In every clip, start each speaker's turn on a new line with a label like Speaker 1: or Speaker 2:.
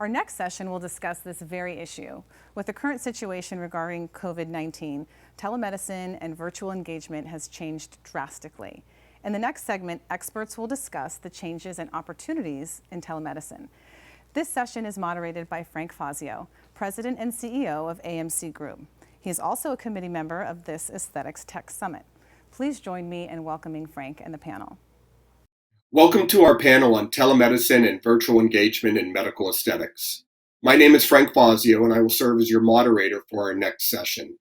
Speaker 1: Our next session will discuss this very issue. With the current situation regarding COVID-19, telemedicine and virtual engagement has changed drastically. In the next segment, experts will discuss the changes and opportunities in telemedicine. This session is moderated by Frank Fazio, President and CEO of AMC Group. He is also a committee member of this Aesthetics Tech Summit. Please join me in welcoming Frank and the panel.
Speaker 2: Welcome to our panel on telemedicine and virtual engagement in medical aesthetics. My name is Frank Fazio, and I will serve as your moderator for our next session.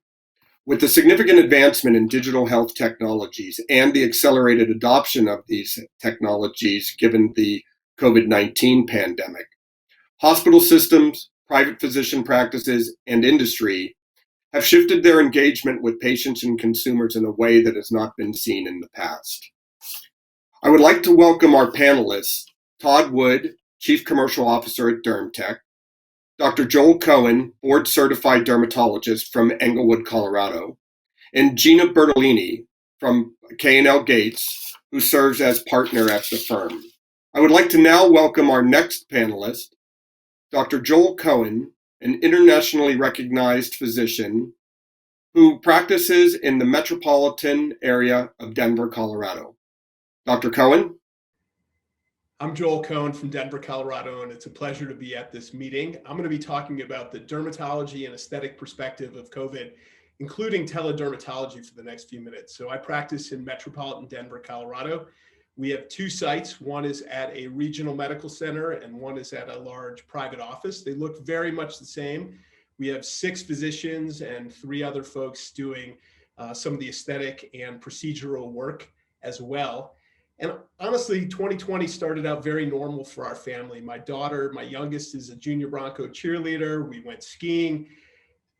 Speaker 2: With the significant advancement in digital health technologies and the accelerated adoption of these technologies given the COVID-19 pandemic, hospital systems, private physician practices, and industry have shifted their engagement with patients and consumers in a way that has not been seen in the past. I would like to welcome our panelists, Todd Wood, Chief Commercial Officer at DermTech, Dr. Joel Cohen, Board Certified Dermatologist from Englewood, Colorado, and Gina Bertolini from K&L Gates, who serves as partner at the firm. I would like to now welcome our next panelist, Dr. Joel Cohen, an internationally recognized physician who practices in the metropolitan area of Denver, Colorado. Dr. Cohen?
Speaker 3: I'm Joel Cohen from Denver, Colorado, and it's a pleasure to be at this meeting. I'm going to be talking about the dermatology and aesthetic perspective of COVID, including teledermatology for the next few minutes. So I practice in metropolitan Denver, Colorado. We have two sites. One is at a regional medical center and one is at a large private office. They look very much the same. We have 6 physicians and 3 other folks doing some of the aesthetic and procedural work as well. And honestly, 2020 started out very normal for our family. My daughter, my youngest, is a junior Bronco cheerleader. We went skiing.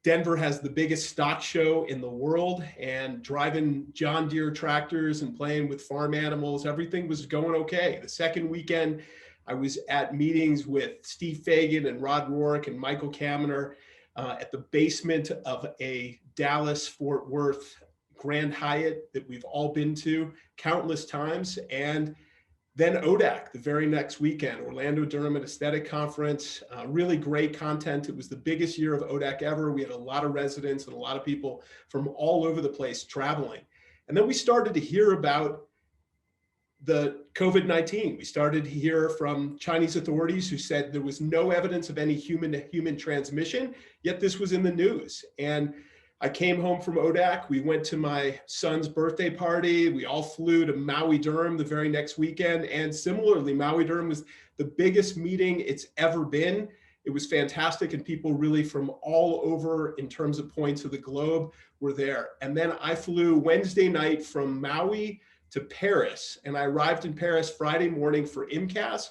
Speaker 3: Denver has the biggest stock show in the world, and driving John Deere tractors and playing with farm animals, everything was going okay. The second weekend, I was at meetings with Steve Fagan and Rod Rourke and Michael Kaminer at the basement of a Dallas-Fort Worth Grand Hyatt that we've all been to countless times. And then ODAC the very next weekend, Orlando Derm and Aesthetic Conference, really great content. It was the biggest year of ODAC ever. We had a lot of residents and a lot of people from all over the place traveling. And then we started to hear about the COVID-19. We started to hear from Chinese authorities who said there was no evidence of any human-to-human transmission, yet this was in the news. And I came home from ODAC. We went to my son's birthday party. We all flew to Maui Derm the very next weekend. And similarly, Maui Derm was the biggest meeting it's ever been. It was fantastic. And people really from all over in terms of points of the globe were there. And then I flew Wednesday night from Maui to Paris. And I arrived in Paris Friday morning for IMCAS.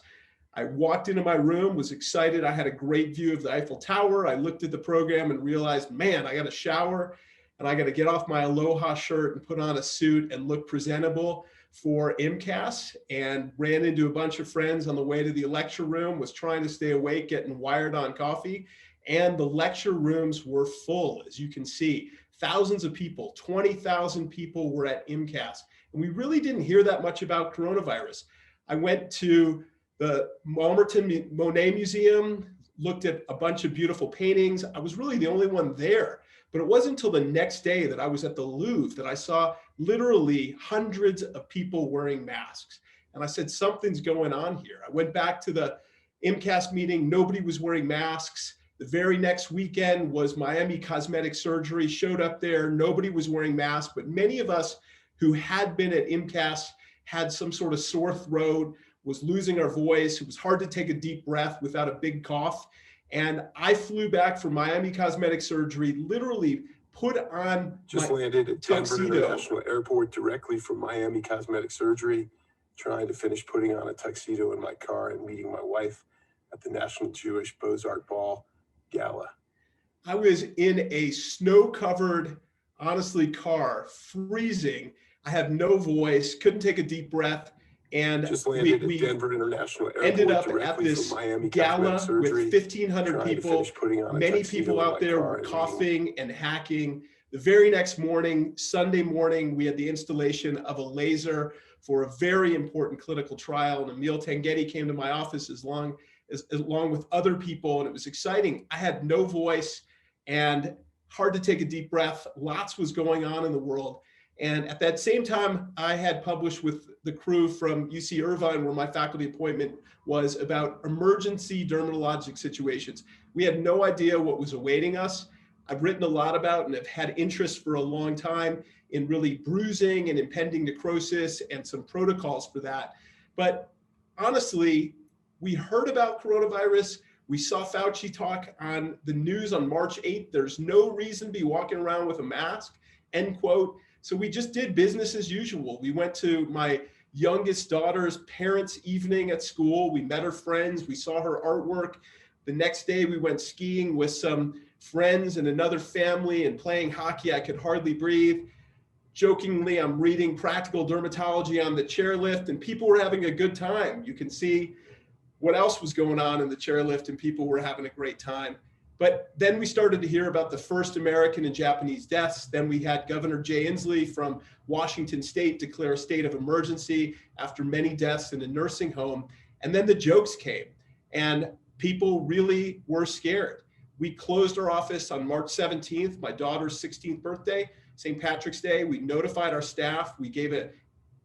Speaker 3: I walked into my room, was excited. I had a great view of the Eiffel Tower. I looked at the program and realized, man, I got to shower and I got to get off my Aloha shirt and put on a suit and look presentable for IMCAS, and ran into a bunch of friends on the way to the lecture room, was trying to stay awake, getting wired on coffee. And the lecture rooms were full, as you can see. Thousands of people, 20,000 people were at IMCAS. And we really didn't hear that much about coronavirus. I went to the Malmerton Monet Museum, looked at a bunch of beautiful paintings. I was really the only one there, but it wasn't until the next day that I was at the Louvre that I saw literally hundreds of people wearing masks. And I said, something's going on here. I went back to the IMCAS meeting, nobody was wearing masks. The very next weekend was Miami Cosmetic Surgery, showed up there, nobody was wearing masks, but many of us who had been at IMCAS had some sort of sore throat, was losing our voice. It was hard to take a deep breath without a big cough. And I flew back from Miami Cosmetic Surgery, literally put on
Speaker 4: landed at Denver
Speaker 3: tuxedo.
Speaker 4: International Airport directly from Miami Cosmetic Surgery, trying to finish putting on a tuxedo in my car and meeting my wife at the National Jewish Beaux-Arts Ball Gala.
Speaker 3: I was in a snow-covered, honestly, car, freezing. I had no voice, couldn't take a deep breath. And
Speaker 4: we Denver International Airport
Speaker 3: ended up at this gala with 1,500 people. Many people out there were coughing and hacking. The very next morning, Sunday morning, we had the installation of a laser for a very important clinical trial. And Emil Tangeti came to my office along with other people, and it was exciting. I had no voice and hard to take a deep breath. Lots was going on in the world. And at that same time, I had published with the crew from UC Irvine, where my faculty appointment was, about emergency dermatologic situations. We had no idea what was awaiting us. I've written a lot about and have had interest for a long time in really bruising and impending necrosis and some protocols for that. But honestly, we heard about coronavirus. We saw Fauci talk on the news on March 8th. There's no reason to be walking around with a mask, end quote. So we just did business as usual. We went to my youngest daughter's parents' evening at school. We met her friends. We saw her artwork. The next day we went skiing with some friends and another family and playing hockey. I could hardly breathe. Jokingly, I'm reading Practical Dermatology on the chairlift, and people were having a good time. You can see what else was going on in the chairlift, and people were having a great time. But then we started to hear about the first American and Japanese deaths. Then we had Governor Jay Inslee from Washington State declare a state of emergency after many deaths in a nursing home. And then the jokes came, and people really were scared. We closed our office on March 17th, my daughter's 16th birthday, St. Patrick's Day. We notified our staff. We gave an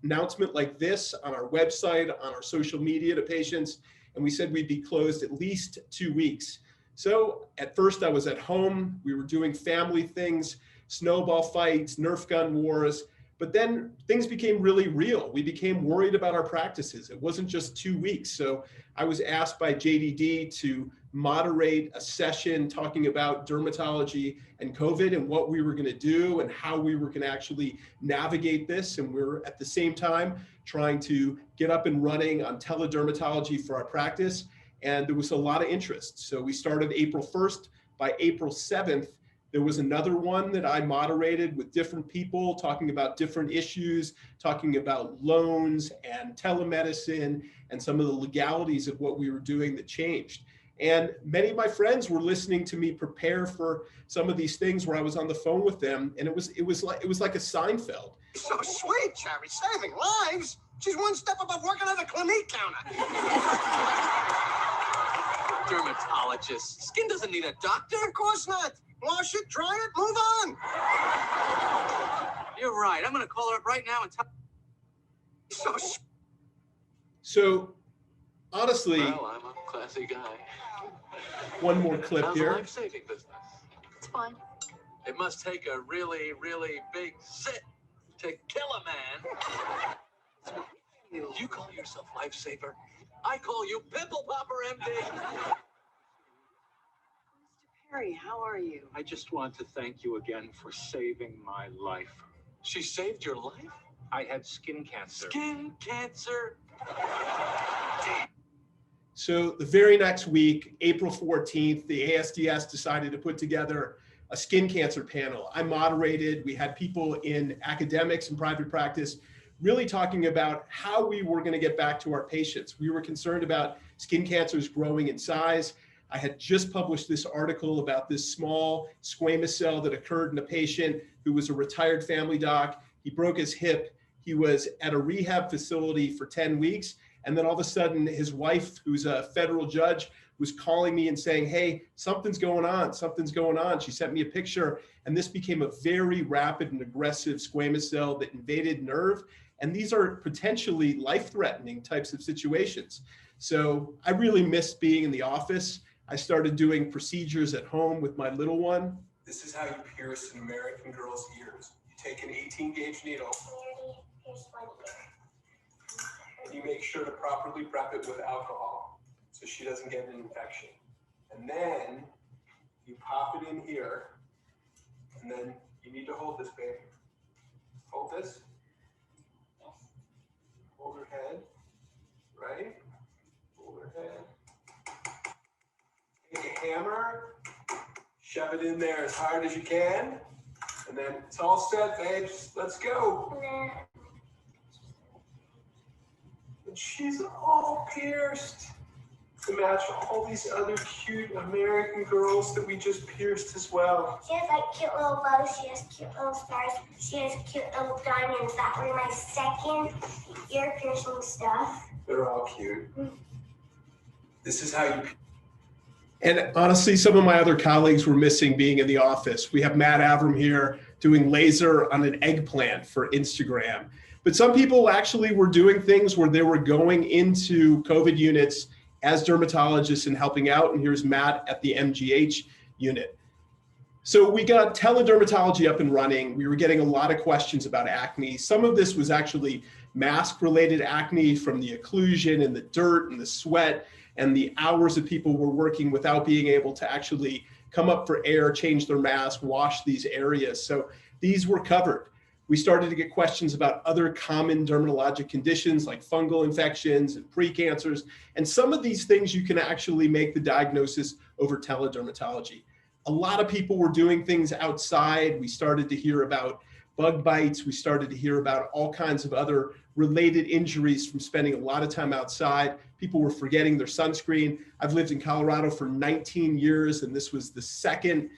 Speaker 3: announcement like this on our website, on our social media to patients, and we said we'd be closed at least 2 weeks. So at first I was at home. We were doing family things, snowball fights, Nerf gun wars, but then things became really real. We became worried about our practices. It wasn't just 2 weeks. So I was asked by JDD to moderate a session talking about dermatology and COVID and what we were going to do and how we were going to actually navigate this. And we're at the same time trying to get up and running on teledermatology for our practice. And there was a lot of interest. So we started April 1st. By April 7th, there was another one that I moderated with different people talking about different issues, talking about loans and telemedicine and some of the legalities of what we were doing that changed. And many of my friends were listening to me prepare for some of these things where I was on the phone with them, and it was like a Seinfeld.
Speaker 5: So sweet, Cherry, saving lives. She's one step above working at a Clinique counter. Dermatologist. Skin doesn't need a doctor. Of course not. Wash it, dry it, move on. You're right. I'm going to call her up right now and tell.
Speaker 3: So honestly,
Speaker 5: well, I'm a classy guy.
Speaker 3: One more clip
Speaker 5: How's
Speaker 3: here.
Speaker 5: the life-saving business?
Speaker 6: It's fine.
Speaker 5: It must take a really, really big zit to kill a man. You call yourself lifesaver. I call you Pimple Popper MD.
Speaker 6: Mr. Perry, how are you?
Speaker 7: I just want to thank you again for saving my life.
Speaker 5: She saved your life?
Speaker 7: I had skin cancer.
Speaker 5: Skin cancer?
Speaker 3: So the very next week, April 14th, the ASDS decided to put together a skin cancer panel. I moderated. We had people in academics and private practice really talking about how we were going to get back to our patients. We were concerned about skin cancers growing in size. I had just published this article about this small squamous cell that occurred in a patient who was a retired family doc. He broke his hip. He was at a rehab facility for 10 weeks. And then all of a sudden, his wife, who's a federal judge, was calling me and saying, hey, something's going on, something's going on. She sent me a picture, and this became a very rapid and aggressive squamous cell that invaded nerve. And these are potentially life-threatening types of situations. So I really missed being in the office. I started doing procedures at home with my little one.
Speaker 4: This is how you pierce an American girl's ears. You take an 18-gauge needle, and you make sure to properly prep it with alcohol so she doesn't get an infection. And then you pop it in here, and then you need to hold this, babe. Hold this. Hold her head, right? Hold her head. Take a hammer, shove it in there as hard as you can, and then it's all set, babes. Let's go. And she's all pierced to match all these other cute American girls that we just pierced as well.
Speaker 8: She has like cute little bows, she has cute little stars, she has cute little diamonds. That were my second ear piercing stuff.
Speaker 4: They're all cute. This is how you.
Speaker 3: And honestly, some of my other colleagues were missing being in the office. We have Matt Avram here doing laser on an eggplant for Instagram. But some people actually were doing things where they were going into COVID units as dermatologists and helping out. And here's Matt at the MGH unit. So we got teledermatology up and running. We were getting a lot of questions about acne. Some of this was actually mask-related acne from the occlusion and the dirt and the sweat and the hours that people were working without being able to actually come up for air, change their mask, wash these areas. So these were covered. We started to get questions about other common dermatologic conditions like fungal infections and precancers. And some of these things you can actually make the diagnosis over teledermatology. A lot of people were doing things outside. We started to hear about bug bites. We started to hear about all kinds of other related injuries from spending a lot of time outside. People were forgetting their sunscreen. I've lived in Colorado for 19 years, and this was the second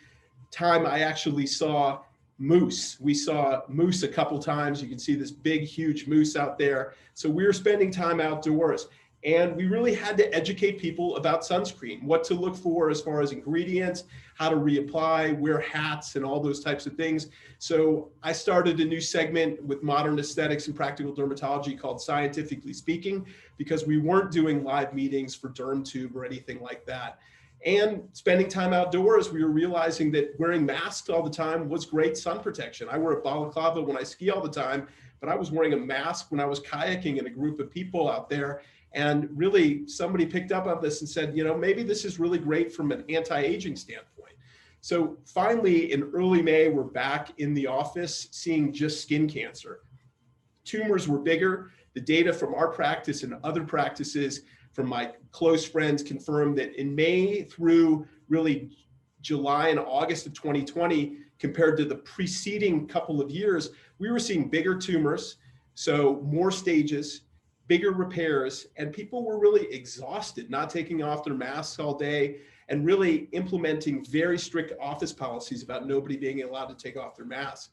Speaker 3: time I actually saw moose. We saw moose a couple times. You can see this big, huge moose out there. So we were spending time outdoors. And we really had to educate people about sunscreen, what to look for as far as ingredients, how to reapply, wear hats, and all those types of things. So I started a new segment with modern aesthetics and practical dermatology called Scientifically Speaking, because we weren't doing live meetings for DermTube or anything like that. And spending time outdoors, we were realizing that wearing masks all the time was great sun protection. I wear a balaclava when I ski all the time, but I was wearing a mask when I was kayaking in a group of people out there. And really, somebody picked up on this and said, you know, maybe this is really great from an anti-aging standpoint. So finally, in early May, we're back in the office seeing just skin cancer. Tumors were bigger. The data from our practice and other practices from my close friends confirmed that in May through really July and August of 2020, compared to the preceding couple of years, we were seeing bigger tumors, so more stages, bigger repairs, and people were really exhausted, not taking off their masks all day and really implementing very strict office policies about nobody being allowed to take off their masks.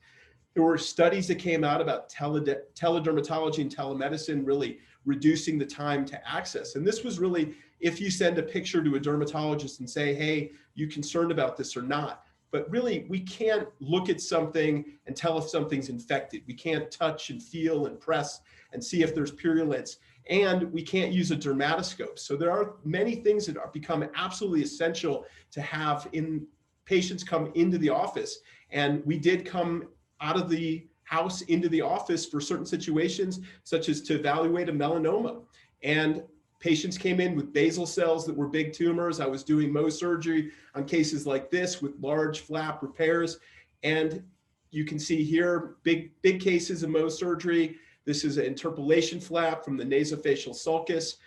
Speaker 3: There were studies that came out about teledermatology and telemedicine really reducing the time to access. And this was really, if you send a picture to a dermatologist and say, hey, you concerned about this or not? But really, we can't look at something and tell if something's infected. We can't touch and feel and press and see if there's purulence. And we can't use a dermatoscope. So there are many things that are become absolutely essential to have in patients come into the office. And we did come out of the house into the office for certain situations, such as to evaluate a melanoma. And patients came in with basal cells that were big tumors. I was doing Mohs surgery on cases like this with large flap repairs. And you can see here, big cases of Mohs surgery. This is an interpolation flap from the nasofacial sulcus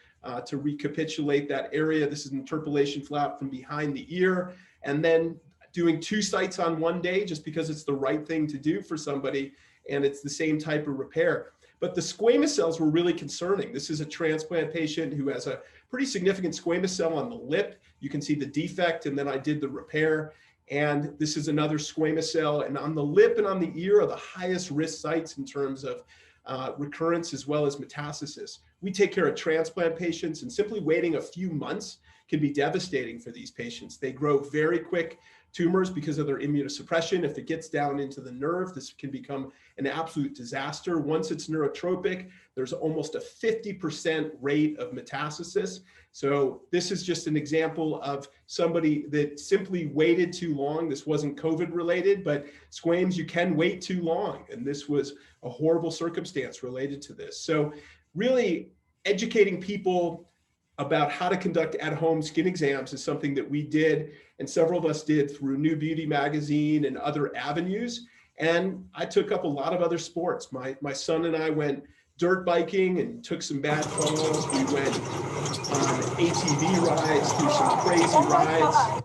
Speaker 3: to recapitulate that area. This is an interpolation flap from behind the ear. And then doing 2 sites on one day just because it's the right thing to do for somebody, and it's the same type of repair. But the squamous cells were really concerning. This is a transplant patient who has a pretty significant squamous cell on the lip. You can see the defect, and then I did the repair. And this is another squamous cell. And on the lip and on the ear are the highest risk sites in terms of recurrence as well as metastasis. We take care of transplant patients, and simply waiting a few months can be devastating for these patients. They grow very quick tumors because of their immunosuppression. If it gets down into the nerve, this can become an absolute disaster. Once it's neurotropic, there's almost a 50% rate of metastasis. So this is just an example of somebody that simply waited too long. This wasn't COVID related, but squames, you can wait too long. And this was a horrible circumstance related to this. So really educating people about how to conduct at-home skin exams is something that we did, and several of us did through New Beauty magazine and other avenues. And I took up a lot of other sports. My son and I went dirt biking and took some bad falls. We went on ATV rides, through some crazy rides.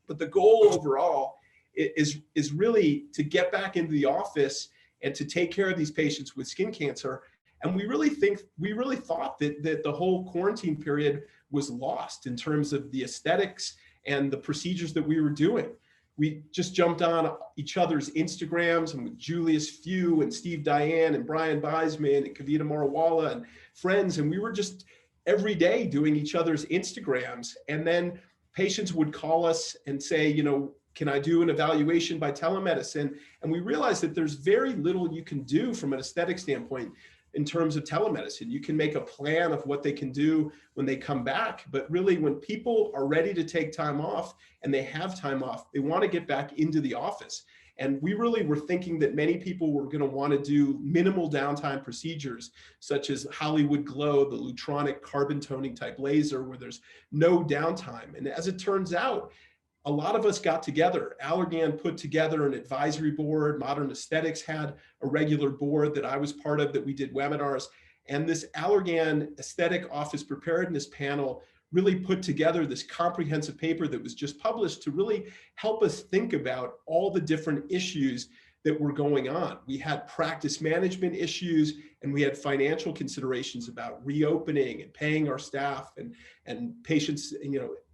Speaker 3: But the goal overall is really to get back into the office and to take care of these patients with skin cancer. And we really thought that the whole quarantine period was lost in terms of the aesthetics and the procedures that we were doing. We just jumped on each other's Instagrams, and with Julius Few and Steve Diane and Brian Beisman and Kavita Marawala and friends. And we were just every day doing each other's Instagrams. And then patients would call us and say, can I do an evaluation by telemedicine? And we realized that there's very little you can do from an aesthetic standpoint in terms of telemedicine. You can make a plan of what they can do when they come back, but really when people are ready to take time off and they have time off, they want to get back into the office. And we really were thinking that many people were going to want to do minimal downtime procedures, such as Hollywood Glow, the Lutronic carbon toning type laser, where there's no downtime. And as it turns out, a lot of us got together. Allergan put together an advisory board. Modern Aesthetics had a regular board that I was part of that we did webinars. And this Allergan Aesthetic Office Preparedness Panel really put together this comprehensive paper that was just published to really help us think about all the different issues that were going on. We had practice management issues, and we had financial considerations about reopening and paying our staff and patients,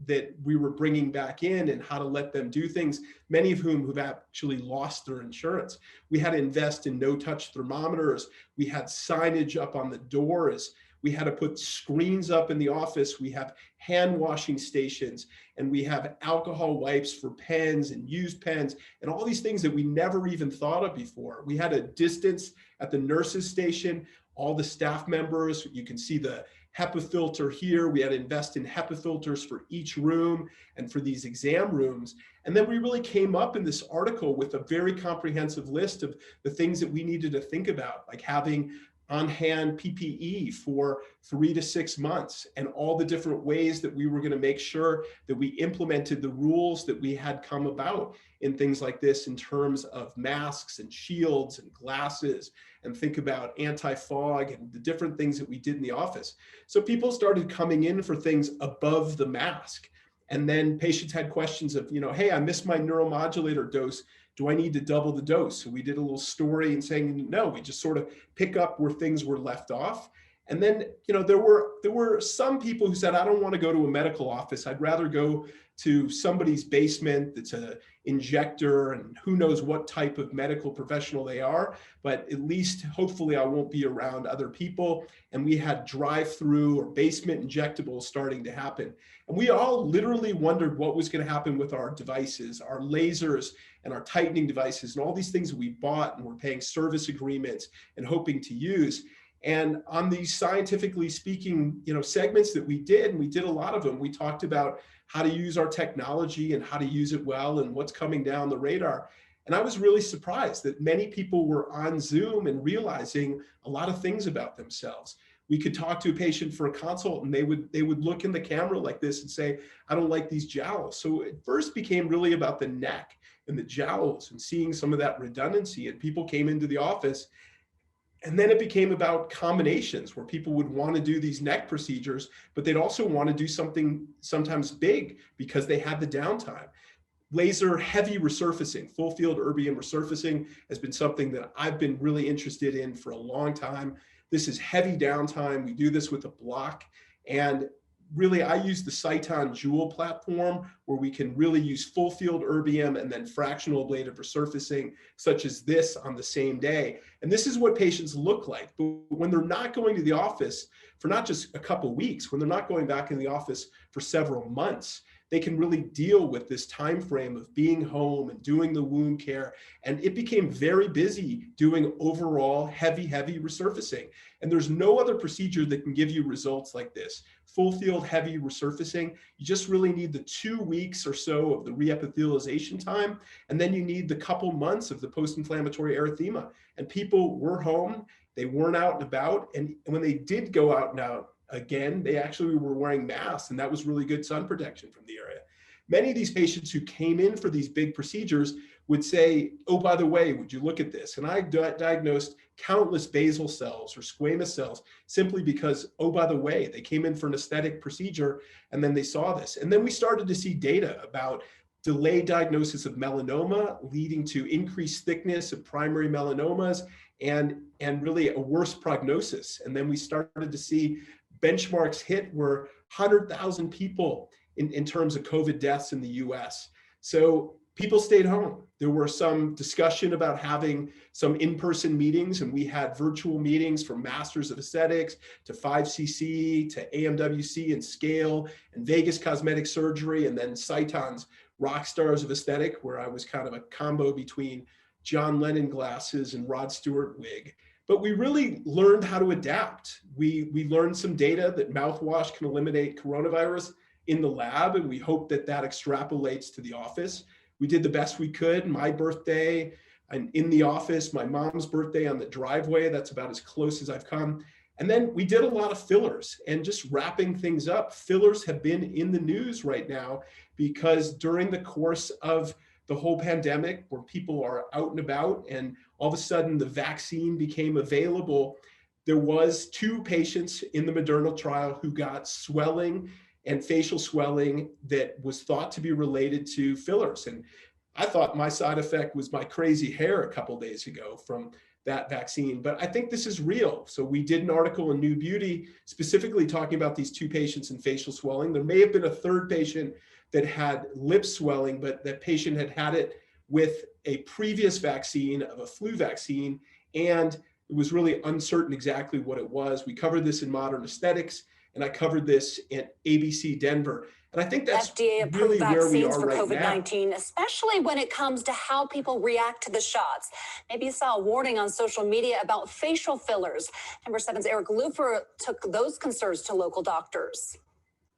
Speaker 3: that we were bringing back in, and how to let them do things, many of whom have actually lost their insurance. We had to invest in no-touch thermometers. We had signage up on the doors. We had to put screens up in the office. We have hand washing stations, and we have alcohol wipes for pens and used pens and all these things that we never even thought of before. We had a distance at the nurses station, all the staff members. You can see the HEPA filter here. We had to invest in HEPA filters for each room and for these exam rooms. And then we really came up in this article with a very comprehensive list of the things that we needed to think about, like having on-hand PPE for 3 to 6 months, and all the different ways that we were going to make sure that we implemented the rules that we had come about in things like this in terms of masks and shields and glasses, and think about anti-fog and the different things that we did in the office. So people started coming in for things above the mask. And then patients had questions of, hey, I missed my neuromodulator dose. Do I need to double the dose? So we did a little story and saying, no, we just sort of pick up where things were left off. And then, there were some people who said, I don't want to go to a medical office. I'd rather go to somebody's basement that's an injector, and who knows what type of medical professional they are, but at least hopefully I won't be around other people. And we had drive-through or basement injectables starting to happen. And we all literally wondered what was going to happen with our devices, our lasers and our tightening devices, and all these things that we bought and we're paying service agreements and hoping to use. And on these scientifically speaking, segments that we did, and we did a lot of them, we talked about how to use our technology and how to use it well and what's coming down the radar. And I was really surprised that many people were on Zoom and realizing a lot of things about themselves. We could talk to a patient for a consult, and they would look in the camera like this and say, I don't like these jowls. So it first became really about the neck and the jowls and seeing some of that redundancy. And people came into the office. And then it became about combinations where people would want to do these neck procedures, but they'd also want to do something sometimes big because they had the downtime. Laser heavy resurfacing, full field erbium resurfacing has been something that I've been really interested in for a long time. This is heavy downtime. We do this with a block. And really, I use the Cyton Jewel platform, where we can really use full field erbium and then fractional ablative resurfacing, such as this, on the same day. And this is what patients look like. But when they're not going to the office for not just a couple of weeks, when they're not going back in the office for several months, they can really deal with this time frame of being home and doing the wound care. And it became very busy doing overall heavy resurfacing. And there's no other procedure that can give you results like this. Full field heavy resurfacing, you just really need the 2 weeks or so of the reepithelialization time. And then you need the couple months of the post-inflammatory erythema. And people were home, they weren't out and about. And when they did go out and out, again, they actually were wearing masks, and that was really good sun protection from the area. Many of these patients who came in for these big procedures would say, oh, by the way, would you look at this? And I diagnosed countless basal cells or squamous cells simply because, oh, by the way, they came in for an aesthetic procedure and then they saw this. And then we started to see data about delayed diagnosis of melanoma leading to increased thickness of primary melanomas and really a worse prognosis. And then we started to see benchmarks hit were 100,000 people in terms of COVID deaths in the US. So people stayed home. There were some discussion about having some in-person meetings, and we had virtual meetings from Masters of Aesthetics to 5cc to AMWC and Scale and Vegas Cosmetic Surgery, and then Saiton's Rock Stars of Aesthetic, where I was kind of a combo between John Lennon glasses and Rod Stewart wig. But we really learned how to adapt. We learned some data that mouthwash can eliminate coronavirus in the lab, and we hope that that extrapolates to the office. We did the best we could. My birthday, and in the office, my mom's birthday on the driveway. That's about as close as I've come. And then we did a lot of fillers, and just wrapping things up. Fillers have been in the news right now because during the course of the whole pandemic, where people are out and about and all of a sudden the vaccine became available, there was 2 patients in the Moderna trial who got swelling and facial swelling that was thought to be related to fillers. And I thought my side effect was my crazy hair a couple days ago from that vaccine, but I think this is real. So we did an article in New Beauty specifically talking about these 2 patients and facial swelling. There may have been a 3rd patient that had lip swelling, but that patient had had it with a previous vaccine of a flu vaccine, and it was really uncertain exactly what it was. We covered this in Modern Aesthetics, and I covered this at ABC Denver. And I think that's
Speaker 9: FDA-approved
Speaker 3: really where we
Speaker 9: vaccines
Speaker 3: are
Speaker 9: for
Speaker 3: right
Speaker 9: COVID-19,
Speaker 3: now.
Speaker 9: especially when it comes to how people react to the shots. Maybe you saw a warning on social media about facial fillers. Number 7's Eric Lufer took those concerns to local doctors.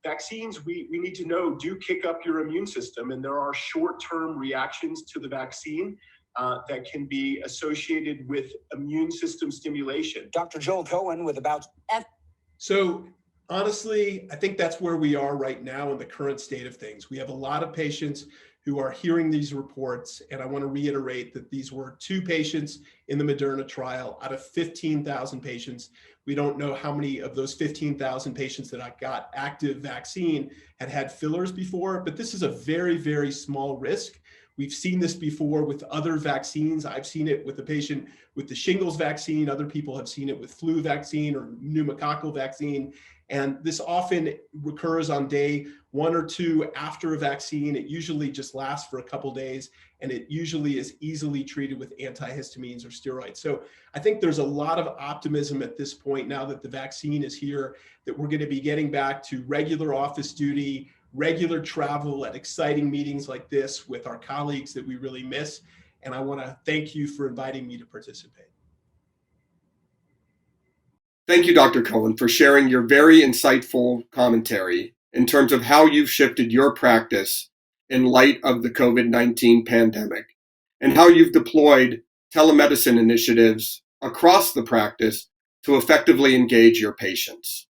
Speaker 3: Vaccines, we need to know, do kick up your immune system, and there are short-term reactions to the vaccine that can be associated with immune system stimulation.
Speaker 10: Dr. Joel Cohen with about...
Speaker 3: So honestly, I think that's where we are right now in the current state of things. We have a lot of patients who are hearing these reports, and I want to reiterate that these were 2 patients in the Moderna trial out of 15,000 patients. We don't know how many of those 15,000 patients that got active vaccine had fillers before, but this is a very, very small risk. We've seen this before with other vaccines. I've seen it with a patient with the shingles vaccine. Other people have seen it with flu vaccine or pneumococcal vaccine. And this often recurs on day 1 or 2 after a vaccine. It usually just lasts for a couple days, and it usually is easily treated with antihistamines or steroids. So I think there's a lot of optimism at this point now that the vaccine is here, that we're going to be getting back to regular office duty, regular travel at exciting meetings like this with our colleagues that we really miss. And I want to thank you for inviting me to participate.
Speaker 2: Thank you, Dr. Cohen, for sharing your very insightful commentary in terms of how you've shifted your practice in light of the COVID-19 pandemic and how you've deployed telemedicine initiatives across the practice to effectively engage your patients.